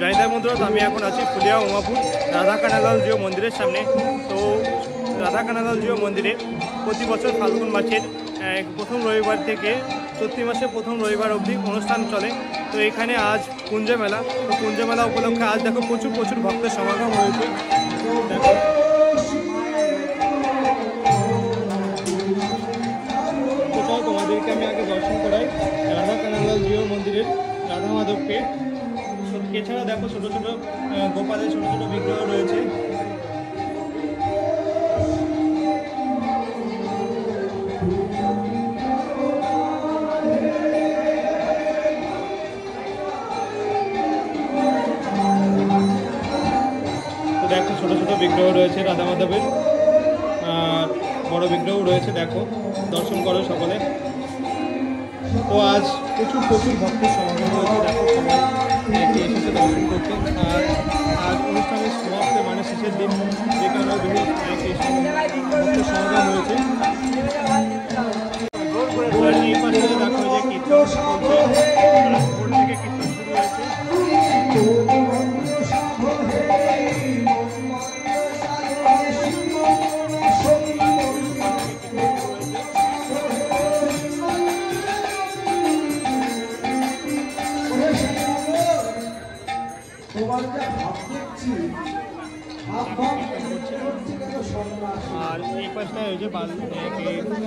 জয়নিতাই বন্ধুরা, তো আমি এখন আছি ফুলিয়া উমাপুর রাধাকানালাল জিও মন্দিরের সামনে। তো রাধাকানালাল জিও মন্দিরে প্রতি বছর ফাল্গুন মাসের প্রথম রবিবার থেকে চৈত্র মাসের প্রথম রবিবার অবধি অনুষ্ঠান চলে। তো এখানে আজ কুঞ্জ মেলা, তো কুঞ্জ মেলা উপলক্ষে আজ দেখো প্রচুর ভক্তের সমাগম হয়েছে। দেখো তোমাদেরকে আমি আগে দর্শন করাই রাধাকানালাল জিও মন্দিরের রাধা মাধবকে। এছাড়া দেখো ছোট গোপালের ছোট বিগ্রহ রয়েছে। তো দেখো ছোট বিগ্রহ রয়েছে রাধা মাধবের, আর বড় বিগ্রহ রয়েছে। দেখো দর্শন করো সকলে। তো আজ প্রচুর ভক্তের সমাগম হয়েছে। দেখো সবাই এসেছে দর্শন করতে। আর আজ অনুষ্ঠানের সমাপ্তি মানে শেষের দিন, যে কারণে বহু ভক্তের সমাগম হয়েছে। এই পাশে দেখো যে কীর্তন চলছে, ভোর থেকে কীর্তন শুরু হয়েছে। আর এই পাশটায় ওই যে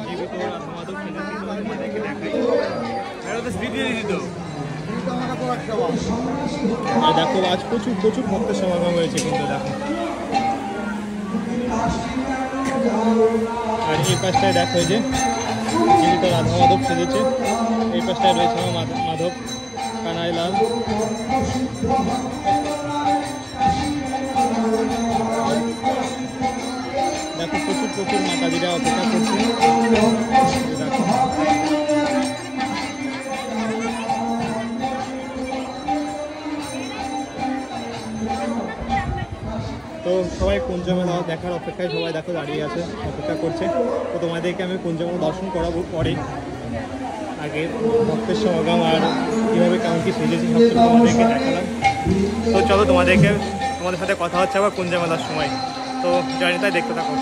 জীবিত রাধা মাধব সেজেছি, তোমাদেরকে দেখাই। আর দেখো আজ প্রচুর ভক্তের সমাগম হয়েছে কিন্তু দেখো। আর এই পাশটায় দেখো যে জীবিত রাধা মাধব সেজেছে। এই পাশটায় রয়েছে আমার মাধব কানাইলাল। দেখো প্রচুর মাতাজিরা অপেক্ষা করছে। তো সবাই কুঞ্জ মেলা দেখার অপেক্ষায় সবাই দেখো দাঁড়িয়ে আছে, অপেক্ষা করছে। তো তোমাদেরকে আমি কুঞ্জ মেলা দর্শন করাবো পরে। আগে ভক্তের সমাগম আর কীভাবে কেমন কি সেজেছি সব তোমাদেরকে দেখালাম। তো চলো তোমাদের সাথে কথা হচ্ছে আবার কুঞ্জ মেলার সময়। তো জয়নিতাই দেখতে থাকো।